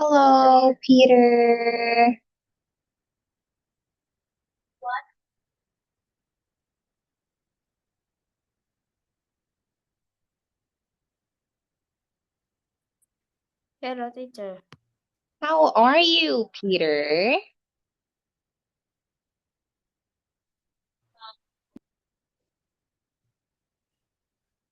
Hello, Peter. Hello, teacher. How are you, Peter?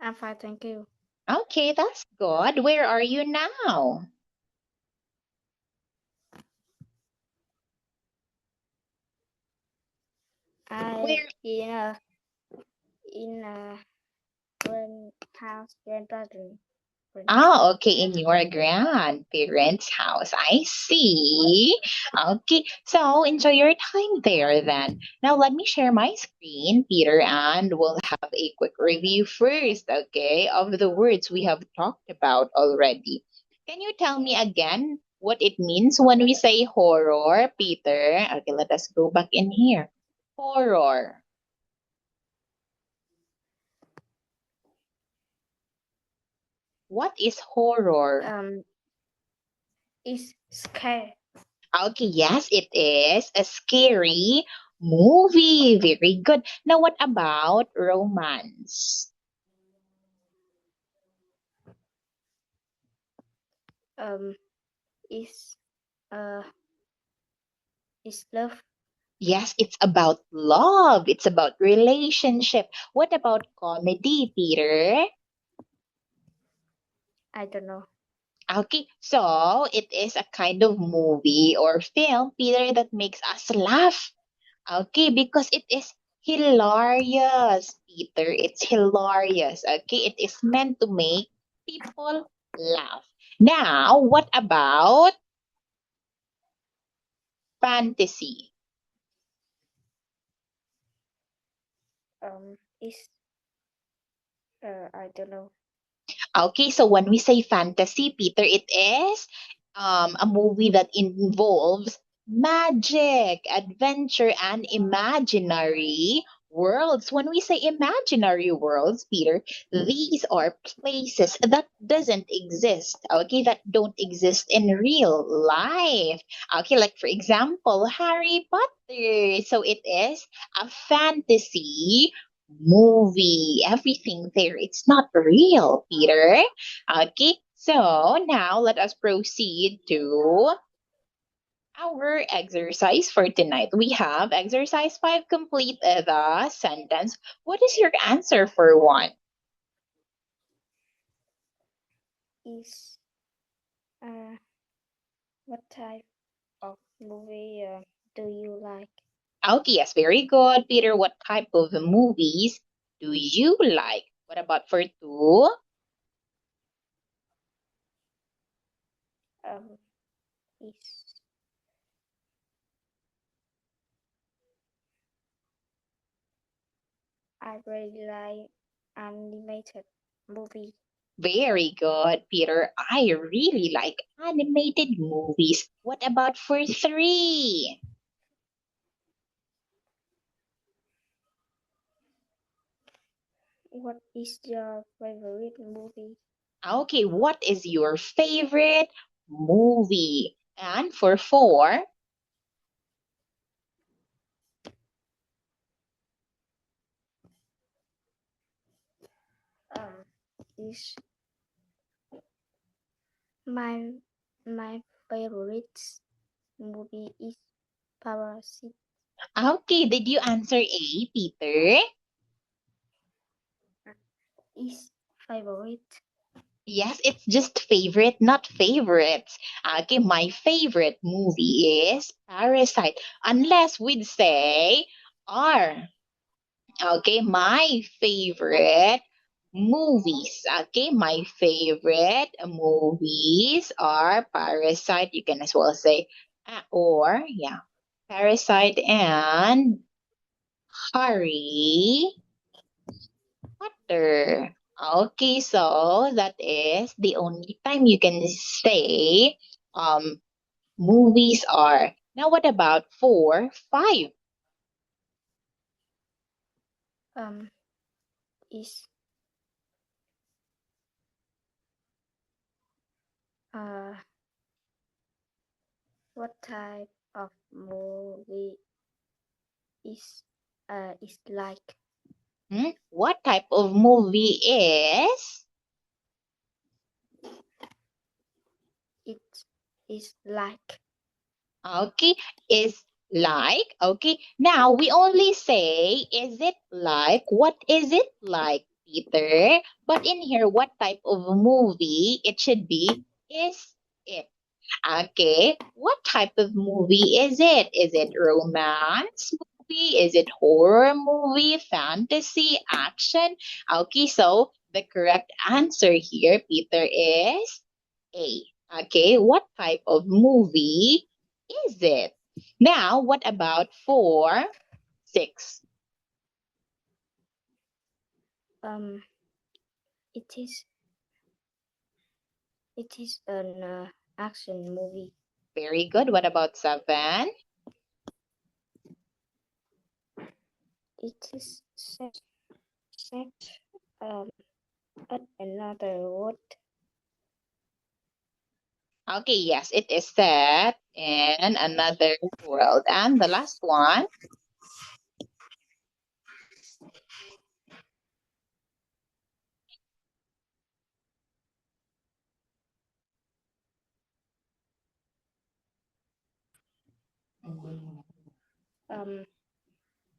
I'm fine, thank you. Okay, that's good. Where are you now? I Where? in a grandparent. Okay, in your grandparents' house. I see. Okay, so enjoy your time there then. Now let me share my screen, Peter, and we'll have a quick review first, okay, of the words we have talked about already. Can you tell me again what it means when we say horror, Peter? Okay, let us go back in here. Horror. What is horror? Um, is scared. Okay, yes, it is a scary movie. Very good. Now, what about romance? Um, is uh is love. Yes, it's about love. It's about relationship. What about comedy, Peter? I don't know. Okay, so it is a kind of movie or film, Peter, that makes us laugh. Okay, because it is hilarious, Peter. It's hilarious. Okay, it is meant to make people laugh. Now, what about fantasy? Is I don't know. Okay, so when we say fantasy, Peter, it is a movie that involves magic, adventure, and imaginary worlds. When we say imaginary worlds, Peter, these are places that doesn't exist. Okay, that don't exist in real life. Okay, like for example, Harry Potter. So it is a fantasy movie, everything there. It's not real, Peter. Okay, so now let us proceed to our exercise for tonight. We have exercise 5, complete the sentence. What is your answer for one? Is uh what type of movie do you like? Okay, yes, very good, Peter. What type of movies do you like? What about for two? Um, is I really like animated movie. Very good, Peter. I really like animated movies. What about for three? What is your favorite movie? Okay, what is your favorite movie? And for four, Um, is my my favorite movie is Parasite. okay, did you answer A, Peter? Is favorite. Yes, it's just favorite, not favorites. Okay, my favorite movie is Parasite. Unless we'd say R. Okay, my favorite movies. Okay, my favorite movies are Parasite. You can as well say, or yeah, Parasite and Harry Potter. Okay, so that is the only time you can say movies are. Now, what about four, five? Um, is uh What type of movie is like? What type of movie is? It is like. Okay, is like. Okay, now we only say, is it like? What is it like, Peter? But in here, what type of movie? It should be, is it? Okay, what type of movie is it? Is it romance movie? Is it horror movie, fantasy, action? Okay, so the correct answer here, Peter, is A. Okay, what type of movie is it? Now, what about 4, 6? It is an action movie. Very good. What about 7? It is set at another world. Okay, yes, it is set in another world. And the last one?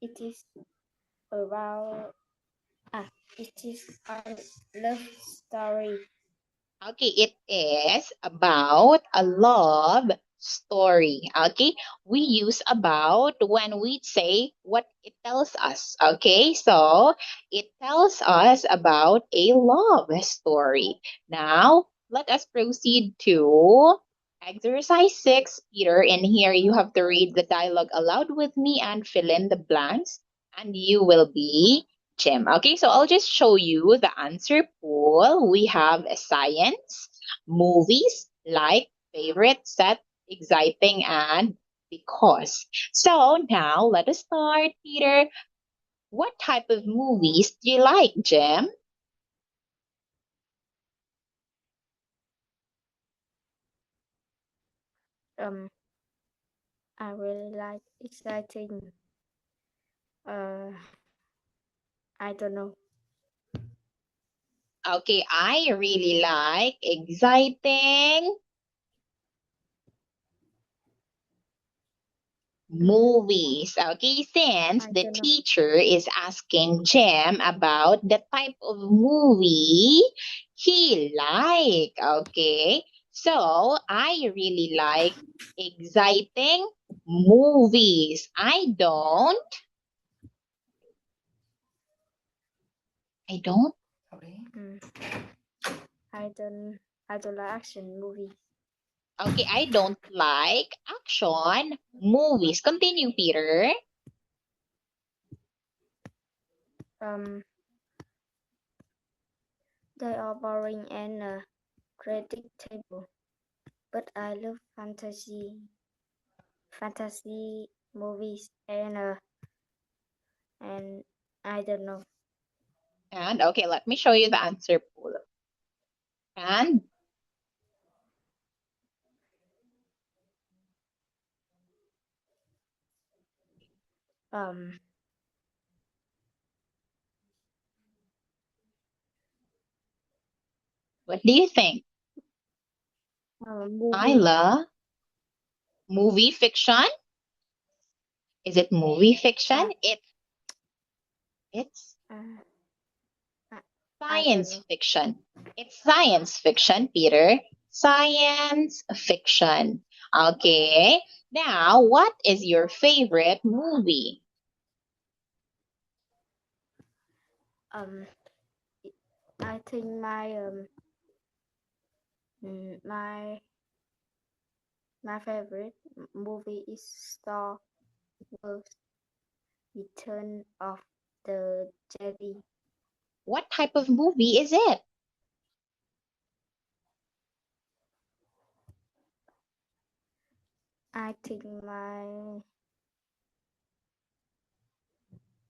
It is about it is a love story. Okay, it is about a love story. Okay, we use about when we say what it tells us. Okay, so it tells us about a love story. Now, let us proceed to exercise 6. Peter, in here you have to read the dialogue aloud with me and fill in the blanks, and you will be Jim. Okay, so I'll just show you the answer pool. We have science, movies, like, favorite, set, exciting, and because. So now let us start, Peter. What type of movies do you like, Jim? I really like exciting. I don't know. Okay, I really like exciting movies. Okay, since I the don't know. teacher is asking Jim about the type of movie he like. Okay, so I really like exciting movies. I don't. I don't like action movies. Okay, I don't like action movies. Continue, Peter. They are boring and predictable. But I love fantasy movies and I don't know. And okay, let me show you the answer pool. And Um what do you think? movie. Isla, movie fiction? Is it movie fiction? Uh, It's I don't science know. fiction. It's science fiction, Peter. Science fiction. Okay. Now, what is your favorite movie? I think my favorite movie is Star Wars: Return of the Jedi. What type of movie is it?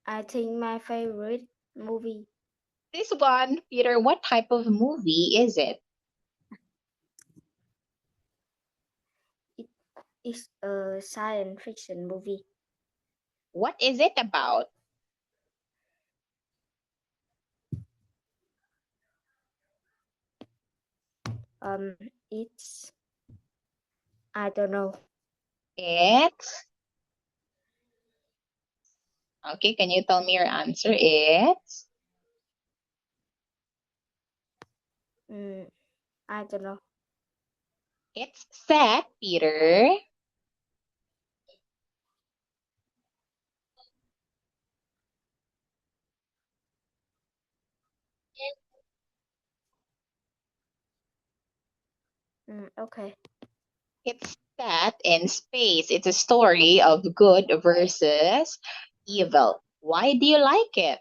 I think my favorite movie This one, Peter, what type of movie is it? It's a science fiction movie. What is it about? It's I don't know. It's okay. Can you tell me your answer? It's I don't know. it's set, Peter. Okay. It's set in space. It's a story of good versus evil. Why do you like it?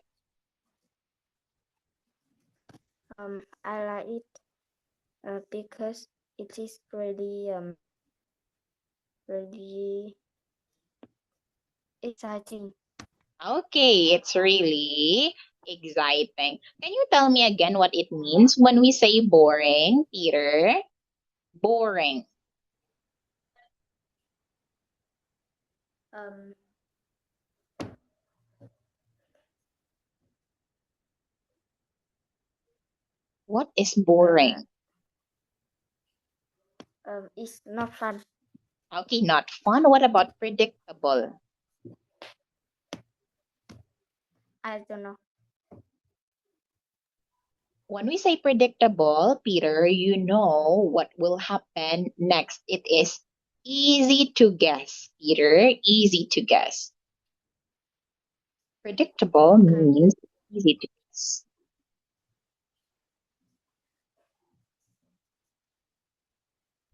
I like it because it is really exciting. Okay, it's really exciting. Can you tell me again what it means when we say boring, Peter? Boring. Um, What is boring? it's not fun. Okay, not fun. What about predictable? I don't know. When we say predictable, Peter, you know what will happen next. It is easy to guess, Peter. Easy to guess. Predictable Okay. means easy to guess.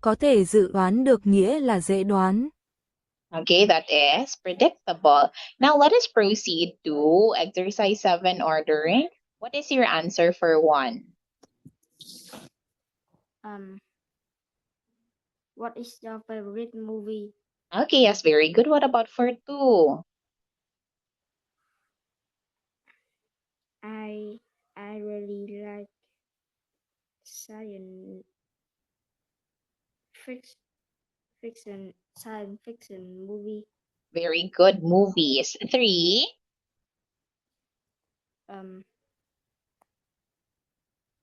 Có thể dự đoán được nghĩa là dễ đoán. Okay, that is predictable. Now let us proceed to exercise 7 ordering. What is your answer for 1? What is your favorite movie? Okay, yes, very good. What about for 2? I really like science science fiction movie. Very good. Movies. 3.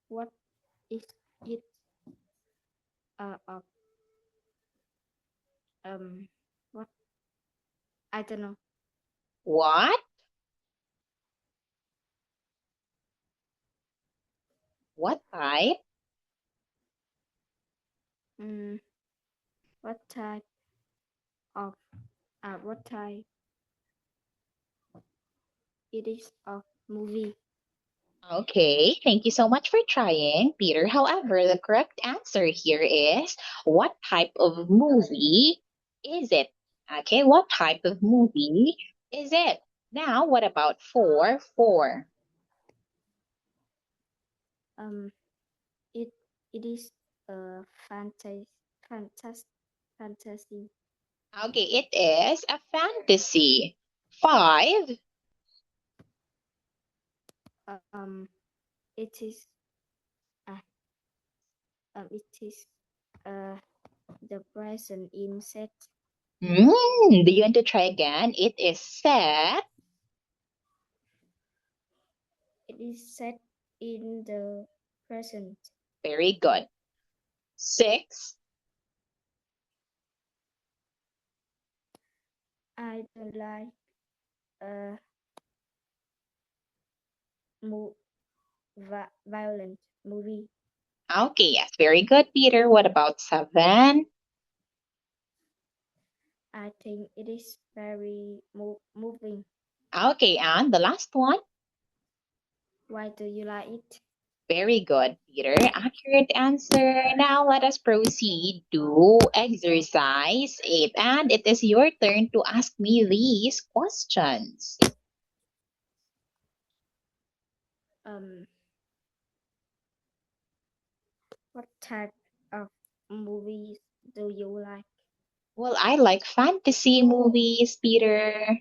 What is it of what I don't know. What? What type? What type of what type it is of movie? Okay, thank you so much for trying, Peter. However, the correct answer here is what type of movie is it? Okay, what type of movie is it? Now, what about 4? 4. It is a fantasy. Okay, it is a fantasy. 5. It is the present in set. Do you want to try again? It is set. It is set in the present. Very good. 6. I don't like violent movie. Okay, yes, very good, Peter. What about 7? I think it is very moving. Okay, and the last one? Why do you like it? Very good, Peter. Accurate answer. Now let us proceed to exercise 8. And it is your turn to ask me these questions. What type of movies do you like? Well, I like fantasy movies, Peter.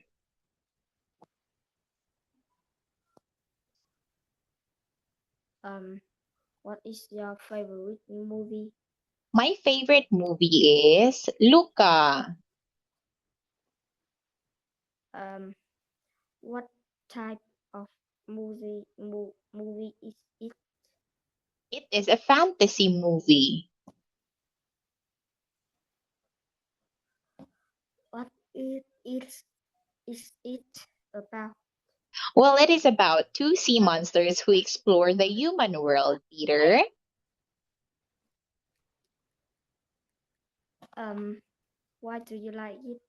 What is your favorite movie? My favorite movie is Luca. What type of movie is it? It is a fantasy movie. What is it about? Well, it is about two sea monsters who explore the human world, Peter. Why do you like it?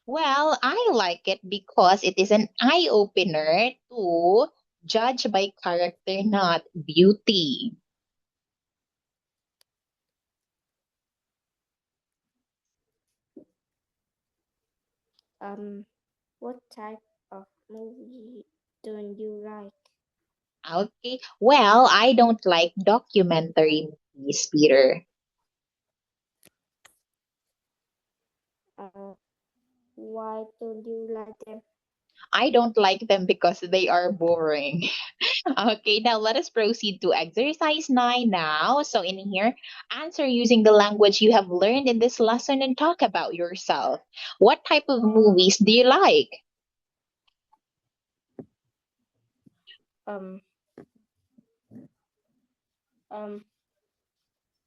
Well, I like it because it is an eye opener to judge by character, not beauty. What type of movie don't you like? Okay. Well, I don't like documentary movies, Peter. Why don't you like them? I don't like them because they are boring. Okay, now let us proceed to exercise 9 now. So in here, answer using the language you have learned in this lesson and talk about yourself. What type of movies do you like? Um,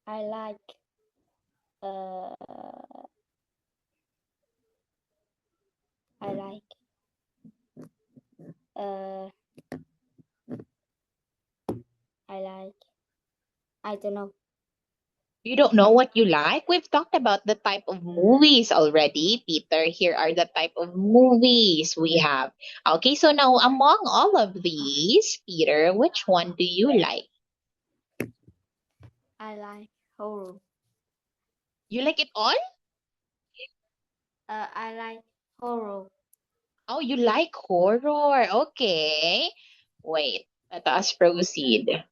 I like uh, I like uh, I don't know. You don't know what you like? We've talked about the type of movies already, Peter. Here are the type of movies we have. Okay, so now among all of these, Peter, which one do you like? I like horror. You like it all? I like horror. Oh, you like horror. Okay. Wait, let us proceed.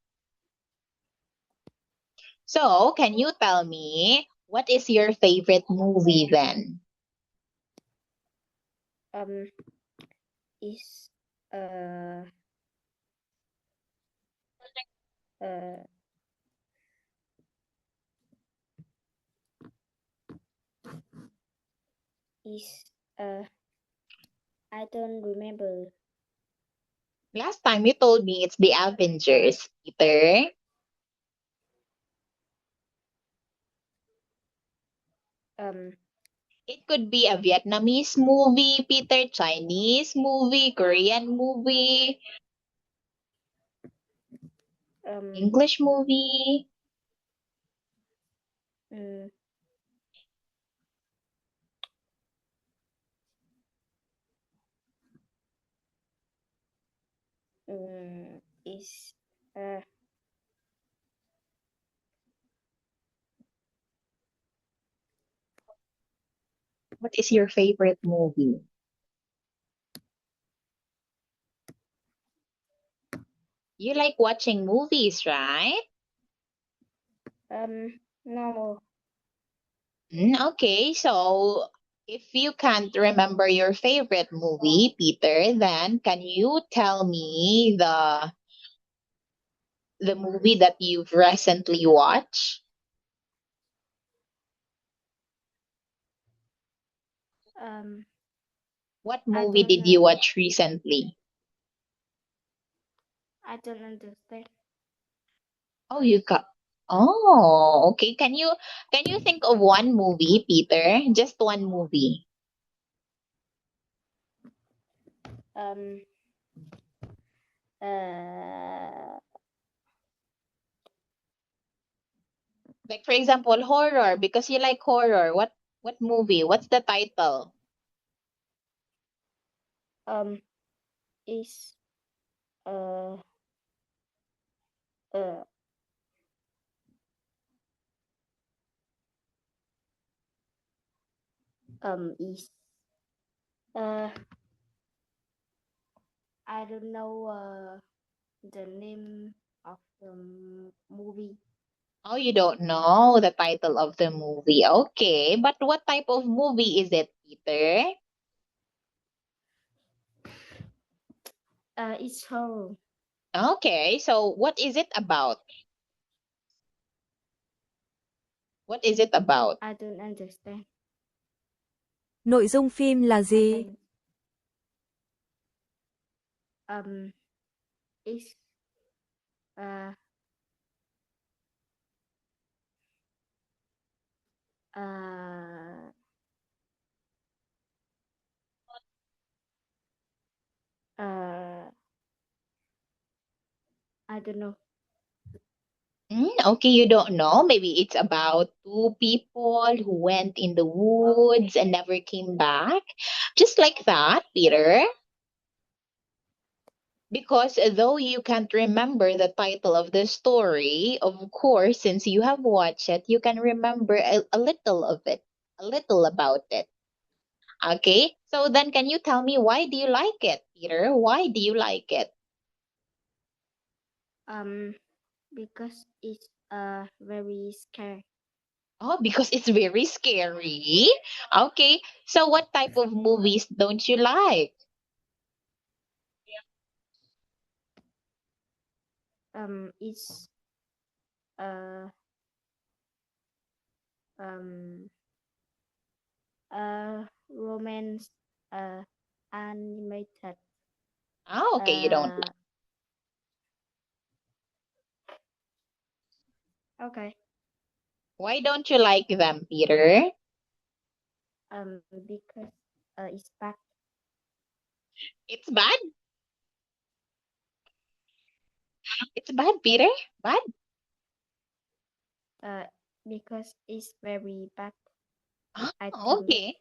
So, can you tell me what is your favorite movie then? Is uh uh is I don't remember. Last time you told me it's The Avengers, Peter. It could be a Vietnamese movie, Peter, Chinese movie, Korean movie, English movie. mm, is What is your favorite movie? You like watching movies, right? no. Okay, so if you can't remember your favorite movie, Peter, then can you tell me the movie that you've recently watched? What I movie don't did you know. watch recently? I don't understand. Oh, you got. Oh, okay. Can you think of one movie, Peter? Just one movie. Um uh Like for example, horror because you like horror. What movie? What's the title? is uh uh is uh I don't know the name of the movie. Oh, you don't know the title of the movie. Okay, but what type of movie is it, Peter? It's horror. Okay, so what is it about? What is it about? I don't understand. Nội dung phim là gì? It's uh uh uh I don't know. Okay, you don't know. Maybe it's about two people who went in the woods and never came back. Just like that, Peter. Because though you can't remember the title of the story, of course, since you have watched it, you can remember a little of it, a little about it. Okay, so then can you tell me why do you like it, Peter? Why do you like it? Because it's very scary. Oh, because it's very scary. Okay, so what type of movies don't you like? It's uh um romance animated. Oh, okay, you don't. Okay. Why don't you like them, Peter? Because it's bad. It's bad. It's bad, Peter. Bad. Because it's very bad. I Oh, think. okay.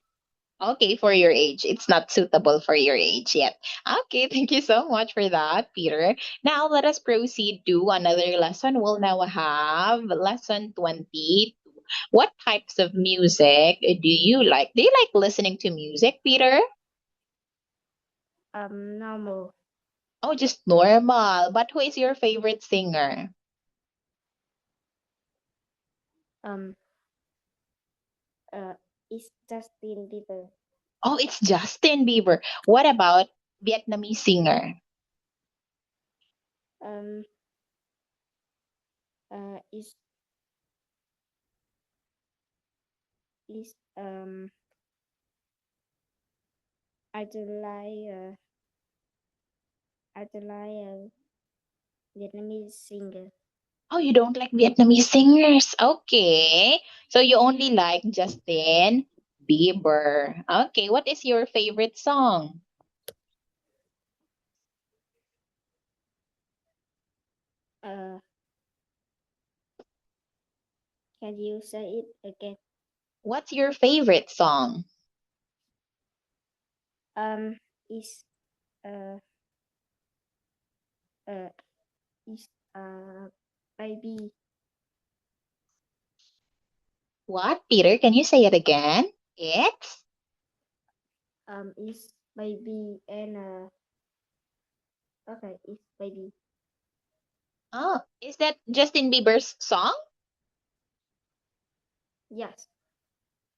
Okay, for your age. It's not suitable for your age yet. Okay, thank you so much for that, Peter. Now let us proceed to another lesson. We'll now have lesson 20. What types of music do you like? Do you like listening to music, Peter? Normal. Oh, just normal. But who is your favorite singer? Um. It's Justin Bieber. Oh, it's Justin Bieber. What about Vietnamese singer? Um. Is is I don't like Vietnamese singer. Oh, you don't like Vietnamese singers. Okay. So you only like Justin Bieber. Okay. What is your favorite song? Uh, can you say it again? What's your favorite song? Is uh uh is baby What, Peter? Can you say it again? It's is baby and okay, is baby. oh, is that Justin Bieber's song? Yes.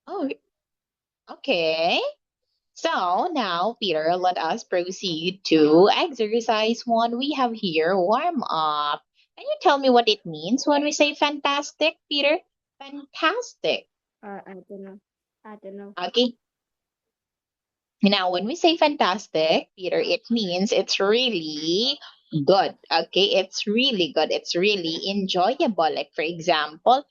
Oh, okay. So now, Peter, let us proceed to exercise one. We have here warm up. Can you tell me what it means when we say fantastic, Peter? Fantastic. I don't know. I don't know. Okay. Now, when we say fantastic, Peter, it means it's really good. Okay. It's really good. It's really enjoyable. Like, for example,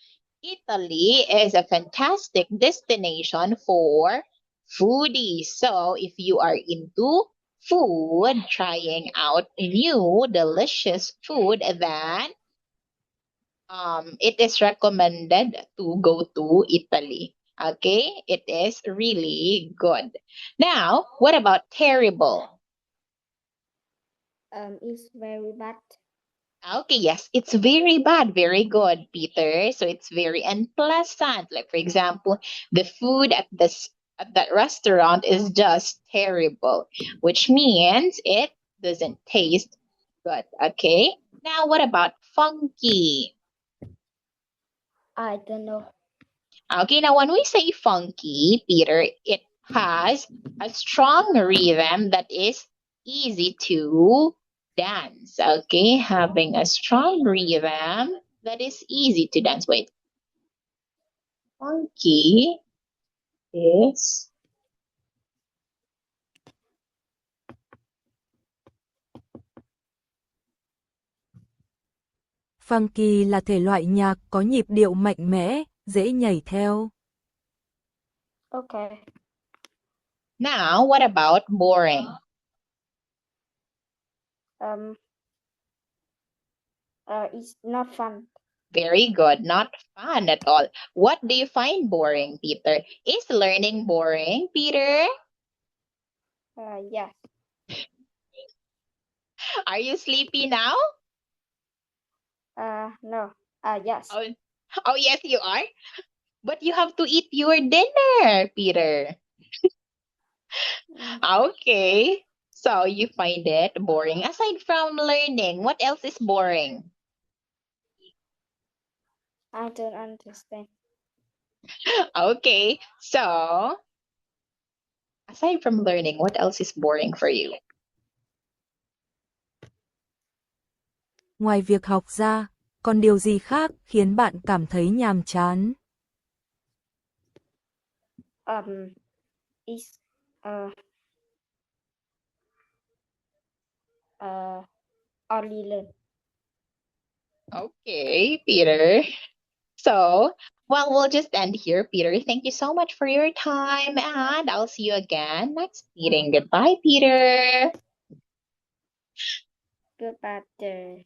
Italy is a fantastic destination for foodies. So, if you are into food, trying out new delicious food, then it is recommended to go to Italy. Okay, it is really good. Now, what about terrible? It's very bad. Okay, yes, it's very bad, very good, Peter. So it's very unpleasant. Like for example, the food at that restaurant is just terrible, which means it doesn't taste good. Okay. Now, what about funky? I don't know. Okay, now when we say funky, Peter, it has a strong rhythm that is easy to dance. Okay, having a strong rhythm that is easy to dance. Wait. Funky is Funky là thể loại nhạc có nhịp điệu mạnh mẽ, dễ nhảy theo. Okay. now. What about boring? It's not fun. Very good. Not fun at all. What do you find boring, Peter? Is learning boring, Peter? Yes. Are you sleepy now? No. Yes. Oh, oh yes, you are. But you have to eat your dinner, Peter. Mm, Okay. So you find it boring. Aside from learning, what else is boring? I don't understand. Okay. So aside from learning, what else is boring for you? Ngoài việc học ra, còn điều gì khác khiến bạn cảm thấy nhàm chán? It's only learn. Okay, Peter. So, well, we'll just end here, Peter. Thank you so much for your time, and I'll see you again next meeting. Goodbye, Peter. Goodbye.